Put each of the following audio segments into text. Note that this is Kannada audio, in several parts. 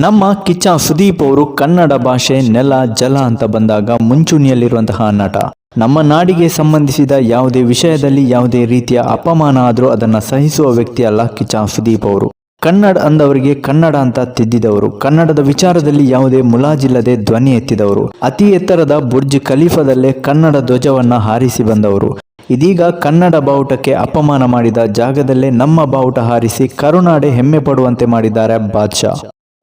ನಮ್ಮ ಕಿಚ್ಚ ಸುದೀಪ್ ಅವರು ಕನ್ನಡ ಭಾಷೆ ನೆಲ ಜಲ ಅಂತ ಬಂದಾಗ ಮುಂಚೂಣಿಯಲ್ಲಿರುವಂತಹ ನಟ. ನಮ್ಮ ನಾಡಿಗೆ ಸಂಬಂಧಿಸಿದ ಯಾವುದೇ ವಿಷಯದಲ್ಲಿ ಯಾವುದೇ ರೀತಿಯ ಅಪಮಾನ ಆದರೂ ಅದನ್ನು ಸಹಿಸುವ ವ್ಯಕ್ತಿ ಅಲ್ಲ ಕಿಚ್ಚ ಸುದೀಪ್ ಅವರು. ಕನ್ನಡ ಅಂದವರಿಗೆ ಕನ್ನಡ ಅಂತ ತಿದ್ದಿದವರು, ಕನ್ನಡದ ವಿಚಾರದಲ್ಲಿ ಯಾವುದೇ ಮುಲಾಜಿಲ್ಲದೆ ಧ್ವನಿ ಎತ್ತಿದವರು, ಅತಿ ಎತ್ತರದ ಬುರ್ಜ್ ಖಲೀಫಾದಲ್ಲೇ ಕನ್ನಡ ಧ್ವಜವನ್ನ ಹಾರಿಸಿ ಬಂದವರು. ಇದೀಗ ಕನ್ನಡ ಬಾವುಟಕ್ಕೆ ಅಪಮಾನ ಮಾಡಿದ ಜಾಗದಲ್ಲೇ ನಮ್ಮ ಬಾವುಟ ಹಾರಿಸಿ ಕರುನಾಡೆ ಹೆಮ್ಮೆ ಪಡುವಂತೆ ಮಾಡಿದ್ದಾರೆ ಬಾದ್ಶಾ.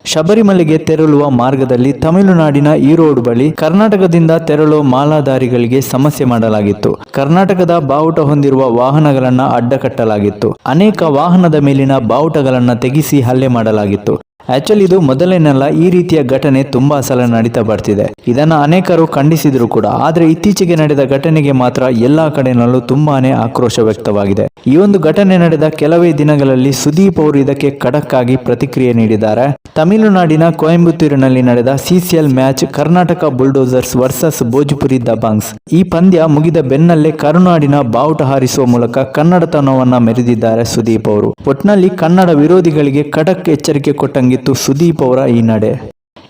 ಶಬರಿಮಲೆಗೆ ತೆರಳುವ ಮಾರ್ಗದಲ್ಲಿ ತಮಿಳುನಾಡಿನ ಈರೋಡ್ ಬಳಿ ಕರ್ನಾಟಕದಿಂದ ತೆರಳುವ ಮಾಲಾಧಾರಿಗಳಿಗೆ ಸಮಸ್ಯೆ ಮಾಡಲಾಗಿತ್ತು. ಕರ್ನಾಟಕದ ಬಾವುಟ ಹೊಂದಿರುವ ವಾಹನಗಳನ್ನ ಅಡ್ಡಕಟ್ಟಲಾಗಿತ್ತು. ಅನೇಕ ವಾಹನದ ಮೇಲಿನ ಬಾವುಟಗಳನ್ನ ತೆಗೆಸಿ ಹಲ್ಲೆ ಮಾಡಲಾಗಿತ್ತು. ಆಕ್ಚುಲಿ ಇದು ಮೊದಲೇನಲ್ಲ, ಈ ರೀತಿಯ ಘಟನೆ ತುಂಬಾ ಸಲ ನಡೀತಾ ಬರ್ತಿದೆ. ಇದನ್ನ ಅನೇಕರು ಖಂಡಿಸಿದ್ರು ಕೂಡ. ಆದ್ರೆ ಇತ್ತೀಚೆಗೆ ನಡೆದ ಘಟನೆಗೆ ಮಾತ್ರ ಎಲ್ಲಾ ಕಡೆನಲ್ಲೂ ತುಂಬಾನೇ ಆಕ್ರೋಶ ವ್ಯಕ್ತವಾಗಿದೆ. ಈ ಒಂದು ಘಟನೆ ನಡೆದ ಕೆಲವೇ ದಿನಗಳಲ್ಲಿ ಸುದೀಪ್ ಅವರು ಇದಕ್ಕೆ ಖಡಕ್ ಆಗಿ ಪ್ರತಿಕ್ರಿಯೆ ನೀಡಿದ್ದಾರೆ. ತಮಿಳುನಾಡಿನ ಕೊಯಂಬತ್ತೂರಿನಲ್ಲಿ ನಡೆದ CCL match Karnataka bulldozers versus Bhojpuri Dabanggs. ಈ ಪಂದ್ಯ ಮುಗಿದ ಬೆನ್ನಲ್ಲೇ ಕರುನಾಡಿನ ಬಾವುಟ ಹಾರಿಸುವ ಮೂಲಕ ಕನ್ನಡತನವನ್ನ ಮೆರೆದಿದ್ದಾರೆ ಸುದೀಪ್ ಅವರು. ಒಟ್ನಲ್ಲಿ ಕನ್ನಡ ವಿರೋಧಿಗಳಿಗೆ ಖಡಕ್ ಎಚ್ಚರಿಕೆ ಕೊಟ್ಟಂಗಿತ್ತು ಸುದೀಪ್ ಅವರ ಈ ನಡೆ.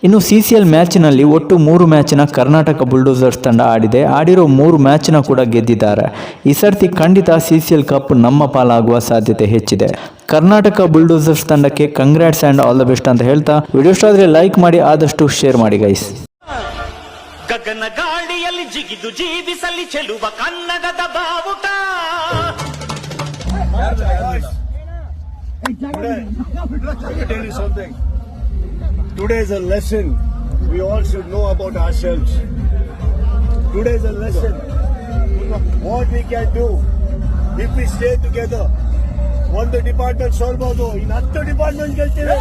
ಇನ್ನು ಸಿಸಿಎಲ್ ಮ್ಯಾಚಿನಲ್ಲಿ ಒಟ್ಟು 3 ಮ್ಯಾಚಿನ ಕರ್ನಾಟಕ ಬುಲ್ಡೋಸರ್ಸ್ ತಂಡ ಆಡಿರೋ 3 ಮ್ಯಾಚಿನ ಕೂಡ ಗೆದ್ದಿದ್ದಾರೆ. ಈ ಸರ್ತಿ ಖಂಡಿತ ಸಿಸಿಎಲ್ ಕಪ್ ನಮ್ಮ ಪಾಲಾಗುವ ಸಾಧ್ಯತೆ ಹೆಚ್ಚಿದೆ. ಕರ್ನಾಟಕ ಬುಲ್ಡೋಸರ್ಸ್ ತಂಡಕ್ಕೆ congrats and all the best ಅಂತ ಹೇಳ್ತಾ ವಿಡಿಯೋ ಇಷ್ಟ ಆದ್ರೆ ಲೈಕ್ ಮಾಡಿ, ಆದಷ್ಟು ಶೇರ್ ಮಾಡಿ ಗೈಸ್. ಗಗನ ಗಾಳಿಯಲ್ಲಿ ಜಿಗಿದು ಜೀವಿಸಲಿ ಚೆಲುವ ಕನ್ನಡದ ಬಾವುಟ. Today is a lesson we all should know about ourselves. Today is a lesson what we can do if we stay together. One department solve in other department ಗೆಲ್ತೀವಿ.